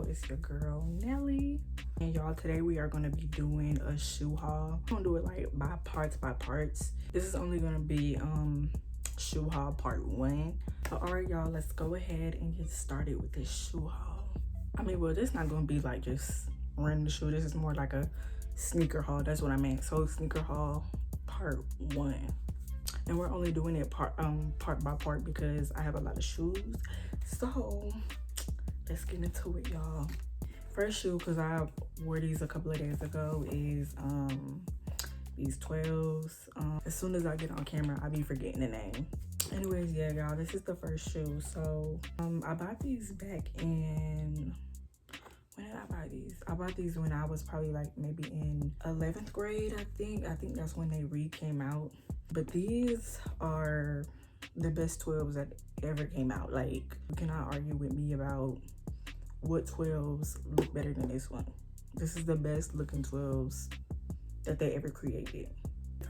it's your girl Nelly, and y'all, today we are going to be doing a shoe haul. I'm gonna do it like by parts. This is only going to be shoe haul part 1. So all right, y'all, let's go ahead and get started with this shoe haul. I mean, well, this not going to be like just random shoe. This is more like a sneaker haul. That's what I meant. So sneaker haul part 1, and we're only doing it part by part because I have a lot of shoes. So let's get into it, y'all. First shoe, because I wore these a couple of days ago, is these 12s. As soon as I get on camera, I be forgetting the name. Anyways, yeah, y'all, this is the first shoe. So I bought these back in, when did I buy these? I bought these when I was probably like maybe in 11th grade, I think that's when they came out. But these are the best 12s that ever came out. Like, you cannot argue with me about what 12s look better than this one. This is the best looking 12s that they ever created.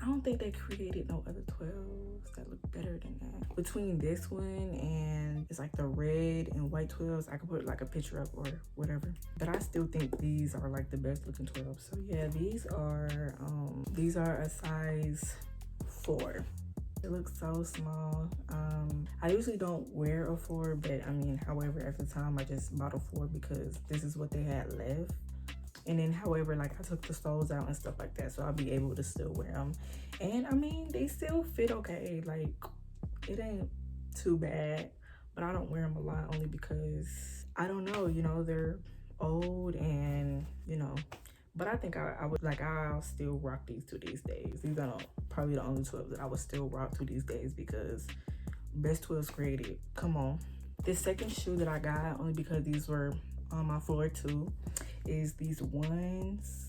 I don't think they created no other 12s that look better than that. Between this one and it's like the red and white 12s, I could put like a picture up or whatever. But I still think these are like the best looking 12s. So yeah, these are a size 4. It looks so small. I usually don't wear a 4, but I mean, however, at the time I just bought a 4 because this is what they had left. And then however, like, I took the soles out and stuff like that, so I'll be able to still wear them. And I mean, they still fit okay. Like, it ain't too bad, but I don't wear them a lot only because I don't know, you know, they're old and, you know. But I think I'll still rock these to these days. These are probably the only 12s that I would still rock to these days because best 12s created. Come on. This second shoe that I got, only because these were on my floor too, is these ones.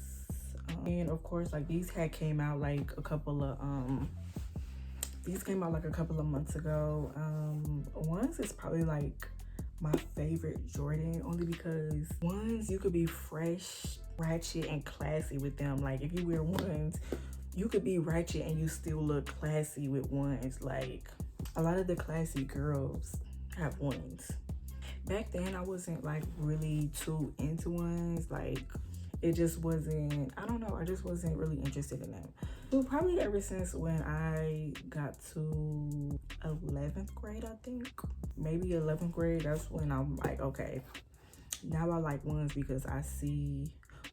And of course, like, these came out like a couple of months ago. Ones is probably like my favorite Jordan, only because ones, you could be fresh, ratchet, and classy with them. Like, if you wear ones, you could be ratchet and you still look classy with ones. Like, a lot of the classy girls have ones. Back then, I wasn't like really too into ones. Like, it just wasn't, I don't know, I just wasn't really interested in them. So probably ever since when I got to 11th grade, I think, maybe 11th grade, that's when I'm like, okay, now I like ones because I see,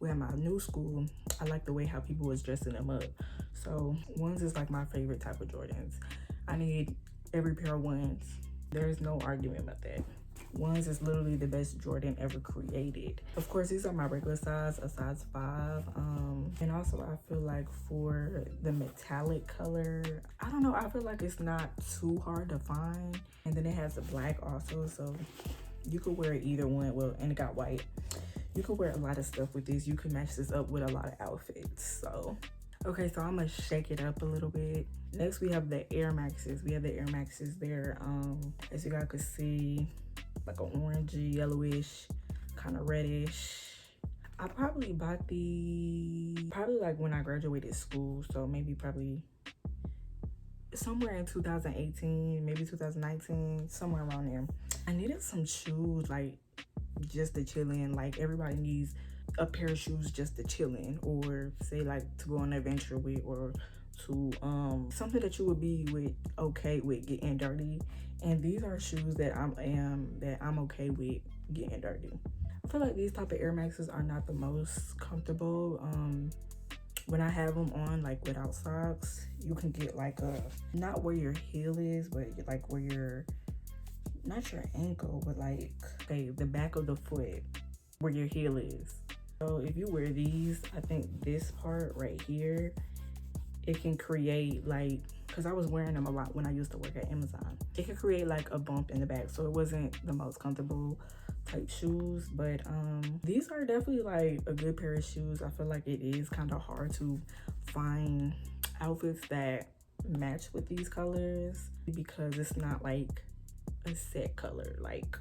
well, at my new school, I like the way how people was dressing them up. So ones is like my favorite type of Jordans. I need every pair of ones. There's no argument about that. Ones is literally the best Jordan ever created. Of course, these are my regular size, a size 5. And also, I feel like for the metallic color, I don't know, I feel like it's not too hard to find. And then it has the black also, so you could wear either one. Well, and it got white. You could wear a lot of stuff with this. You can match this up with a lot of outfits. So okay, so I'm gonna shake it up a little bit. Next, we have the Air Maxes. They're as you guys could see, like an orangey, yellowish, kind of reddish. I probably bought these like when I graduated school, so maybe probably somewhere in 2018, maybe 2019, somewhere around there. I needed some shoes, like, just to chill in. Like, everybody needs a pair of shoes just to chill in, or say like to go on an adventure with, or to something that you would be okay with getting dirty. And these are shoes that I'm okay with getting dirty. I feel like these type of Air Maxes are not the most comfortable. When I have them on, like, without socks, you can get like not where your heel is, but like where your, not your ankle, but like, okay, the back of the foot where your heel is. So if you wear these, I think this part right here, it can create like, because I was wearing them a lot when I used to work at Amazon, it could create like a bump in the back. So it wasn't the most comfortable type shoes, but these are definitely like a good pair of shoes. I feel like it is kind of hard to find outfits that match with these colors because it's not like a set color. Like,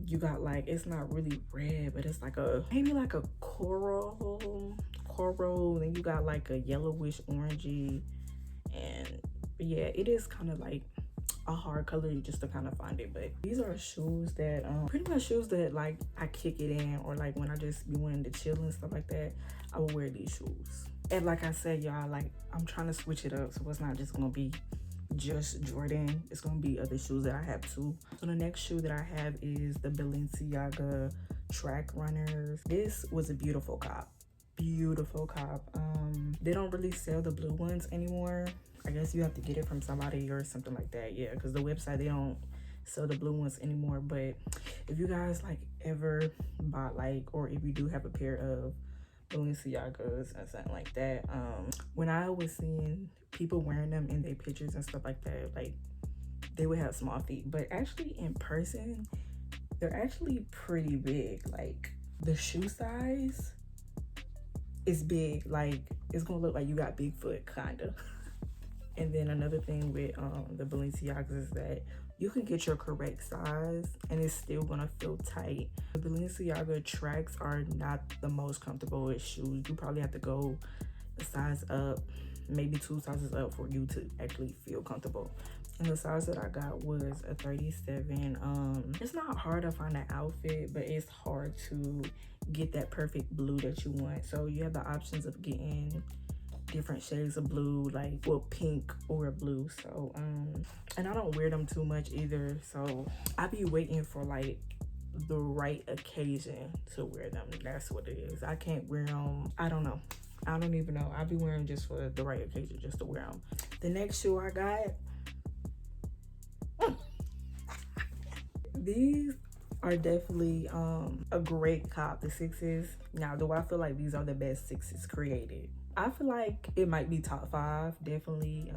you got like, it's not really red, but it's like maybe like a coral, then you got like a yellowish orangey, and yeah, it is kind of like a hard color just to kind of find it. But these are shoes that pretty much shoes that like I kick it in, or like when I just be wanting to chill and stuff like that, I will wear these shoes. And like I said, y'all, like I'm trying to switch it up, so it's not just gonna be just Jordan, it's gonna be other shoes that I have too. So the next shoe that I have is the Balenciaga track runners. This was a beautiful cop, beautiful cop. They don't really sell the blue ones anymore. I guess you have to get it from somebody or something like that. Yeah, because the website, they don't sell the blue ones anymore. But if you guys like ever bought like, or if you do have a pair of Balenciagas and something like that, when I was seeing people wearing them in their pictures and stuff like that, like they would have small feet, but actually in person they're actually pretty big. Like the shoe size is big, like it's gonna look like you got big foot kind of. And then another thing with the Balenciagas is that you can get your correct size and it's still gonna feel tight. The Balenciaga tracks are not the most comfortable with shoes. You probably have to go a size up, maybe 2 sizes up for you to actually feel comfortable. And the size that I got was a 37. It's not hard to find an outfit, but it's hard to get that perfect blue that you want. So you have the options of getting different shades of blue, like well, pink or blue. So and I don't wear them too much either, so I be waiting for like the right occasion to wear them. That's what it is. I can't wear them, I don't know, I don't even know. I be wearing just for the right occasion, just to wear them. The next shoe I got, these are definitely a great cop, the sixes. Now, do I feel like these are the best sixes created? I feel like it might be top 5, definitely.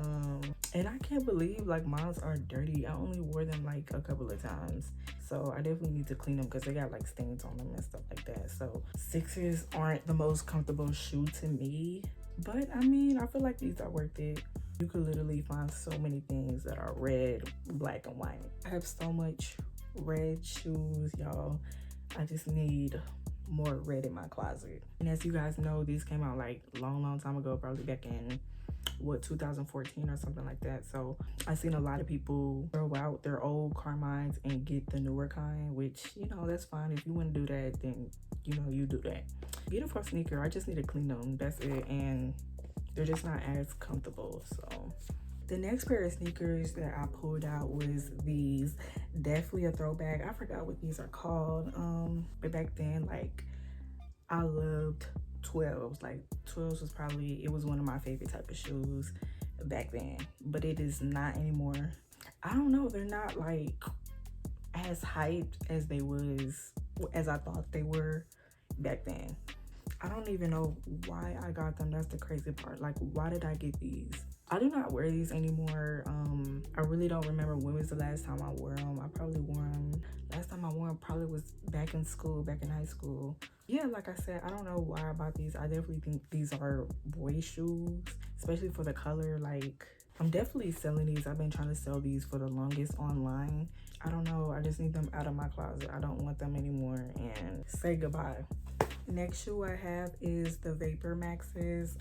And I can't believe like mine are dirty. I only wore them like a couple of times, so I definitely need to clean them because they got like stains on them and stuff like that. So sixes aren't the most comfortable shoe to me, but I mean, I feel like these are worth it. You could literally find so many things that are red, black, and white. I have so much red shoes, y'all. I just need more red in my closet. And as you guys know, these came out like long time ago, probably back in what, 2014 or something like that. So I've seen a lot of people throw out their old Carmines and get the newer kind, which, you know, that's fine. If you want to do that, then you know, you do that. Beautiful sneaker. I just need to clean them, that's it. And they're just not as comfortable. So the next pair of sneakers that I pulled out was these. Definitely a throwback. I forgot what these are called, but back then, like, I loved 12s. Like 12s was probably, it was one of my favorite type of shoes back then, but it is not anymore. I don't know, they're not like as hyped as they was, as I thought they were back then. I don't even know why I got them. That's the crazy part. Like, why did I get these? I do not wear these anymore. I really don't remember when was the last time I wore them. I probably wore them, last time I wore them probably was back in school, back in high school. Yeah, like I said, I don't know why I bought these. I definitely think these are boy shoes, especially for the color. Like, I'm definitely selling these. I've been trying to sell these for the longest online. I don't know, I just need them out of my closet. I don't want them anymore, and say goodbye. Next shoe I have is the Vapor Maxes.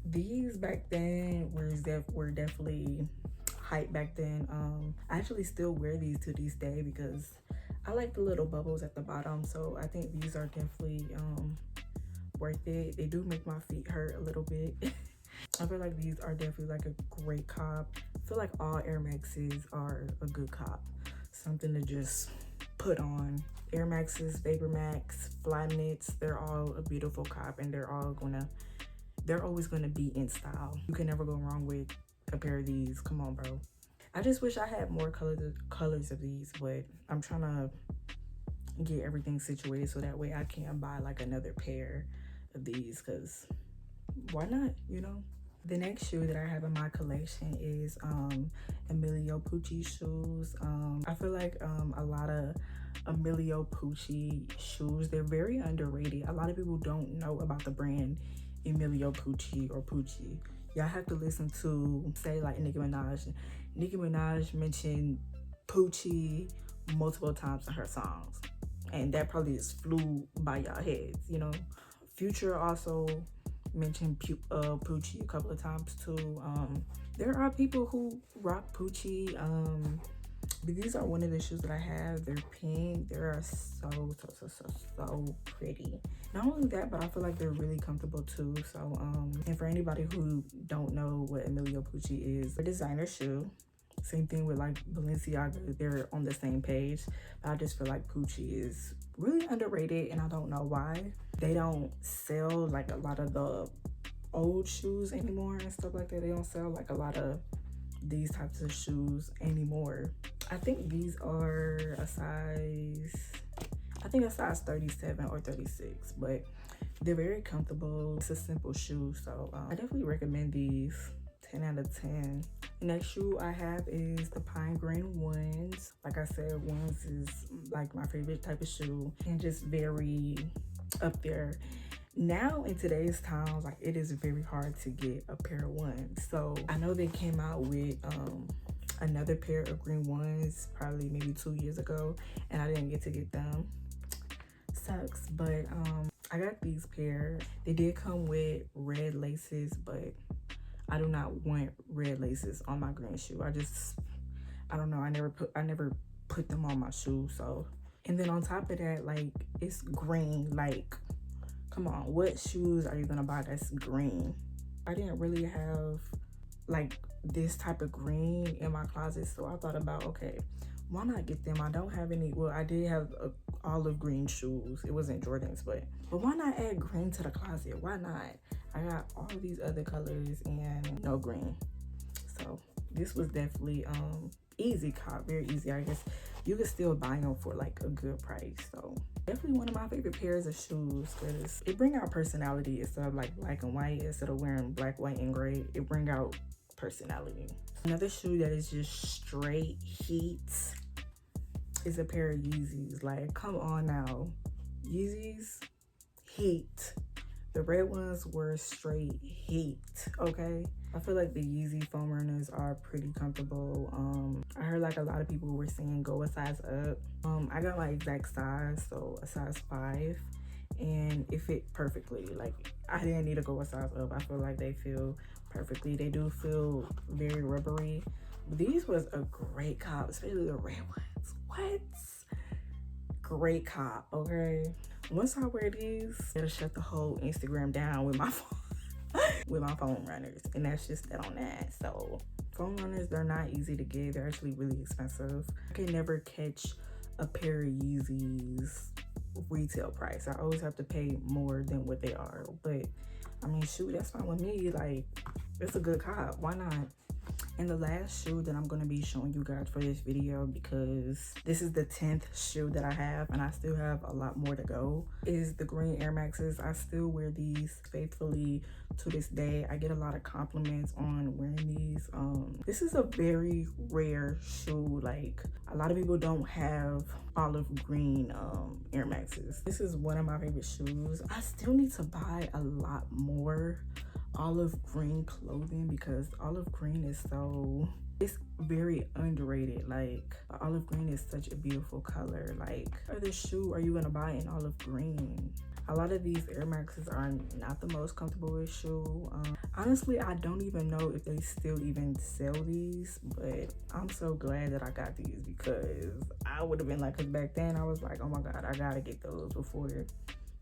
These back then were definitely hype back then. I actually still wear these to this day because I like the little bubbles at the bottom, so I think these are definitely worth it. They do make my feet hurt a little bit. I feel like these are definitely like a great cop. I feel like all Air Maxes are a good cop, something to just put on. Air Maxes, Vapor Max, Flyknits, they're all a beautiful cop, and they're always gonna be in style. You can never go wrong with a pair of these. Come on, bro. I just wish I had more colors of these, but I'm trying to get everything situated so that way I can buy like another pair of these, because why not, you know? The next shoe that I have in my collection is Emilio Pucci shoes. I feel like a lot of Emilio Pucci shoes, they're very underrated. A lot of people don't know about the brand Emilio Pucci or Pucci. Y'all have to listen to, say, like Nicki Minaj. Nicki Minaj mentioned Pucci multiple times in her songs, and that probably just flew by y'all heads, you know. Future also mentioned Poochie a couple of times too. There are people who rock Poochie. But these are one of the shoes that I have. They're pink. They are so pretty. Not only that, but I feel like they're really comfortable too. So and for anybody who don't know what Emilio Pucci is, a designer shoe. Same thing with like Balenciaga, they're on the same page. But I just feel like Pucci is really underrated, and I don't know why. They don't sell like a lot of the old shoes anymore and stuff like that. They don't sell like a lot of these types of shoes anymore. I think these are a size 37 or 36, but they're very comfortable. It's a simple shoe, so I definitely recommend these. 10 out of 10. The next shoe I have is the pine green ones. Like I said, ones is like my favorite type of shoe and just very up there. Now in today's times, like it is very hard to get a pair of ones. So I know they came out with another pair of green ones probably maybe 2 years ago, and I didn't get to get them. Sucks, but I got these pair. They did come with red laces, but I do not want red laces on my green shoe. I don't know. I never put them on my shoe. So, and then on top of that, like it's green. Like, come on, what shoes are you gonna buy that's green? I didn't really have like this type of green in my closet, so I thought about, okay, why not get them? I don't have any. Well, I did have olive green shoes. It wasn't Jordans, but why not add green to the closet? Why not? I got all these other colors and no green. So this was definitely easy cop, very easy. I guess you could still buy them for like a good price. So definitely one of my favorite pairs of shoes, because it bring out personality instead of like black and white. Instead of wearing black, white, and gray, it bring out personality. Another shoe that is just straight heat is a pair of Yeezys. Like, come on now, Yeezys heat. The red ones were straight heat, okay? I feel like the Yeezy foam runners are pretty comfortable. I heard like a lot of people were saying go a size up. I got my exact size, so a size 5, and it fit perfectly. Like, I didn't need to go a size up. I feel like they feel perfectly. They do feel very rubbery. But these was a great cop, especially the red ones. What? Great cop, okay? Once I wear these, it'll shut the whole Instagram down with my phone, with my foam runners, and that's just that on that. So foam runners, they're not easy to get. They're actually really expensive. I can never catch a pair of Yeezys retail price. I always have to pay more than what they are. But I mean, shoot, that's fine with me. Like, it's a good cop. Why not? And the last shoe that I'm going to be showing you guys for this video, because this is the 10th shoe that I have and I still have a lot more to go, is the green Air Maxes. I still wear these faithfully to this day. I get a lot of compliments on wearing these. This is a very rare shoe. Like, a lot of people don't have olive green Air Maxes. This is one of my favorite shoes. I still need to buy a lot more olive green clothing, because olive green is it's very underrated. Like, olive green is such a beautiful color. Like, what other shoe are you gonna buy in olive green? A lot of these Air Maxes are not the most comfortable shoe. Honestly, I don't even know if they still even sell these, but I'm so glad that I got these, because I would have been like, because back then I was like, oh my god, I gotta get those before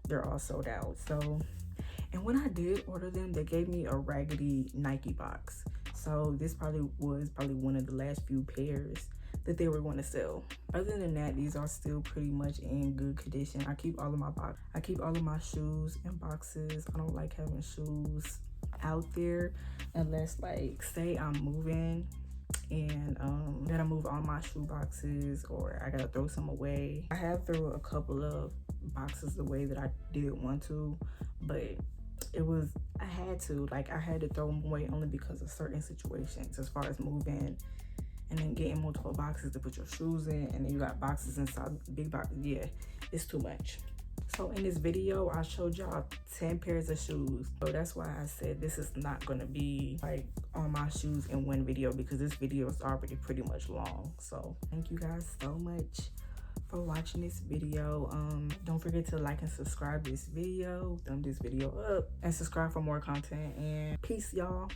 they're all sold out. So, and when I did order them, they gave me a raggedy Nike box. So this was probably one of the last few pairs that they were going to sell. Other than that, these are still pretty much in good condition. I keep all of my shoes in boxes. I don't like having shoes out there unless, like, say I'm moving and gotta move all my shoe boxes, or I gotta throw some away. I have thrown a couple of boxes away that I didn't want to, but I had to throw them away only because of certain situations, as far as moving and then getting multiple boxes to put your shoes in, and then you got boxes inside big box. Yeah, it's too much. So in this video, I showed y'all 10 pairs of shoes. So that's why I said this is not gonna be like all my shoes in one video, because this video is already pretty much long. So thank you guys so much for watching this video. Don't forget to like and subscribe this video, thumb this video up, and subscribe for more content. And peace, y'all.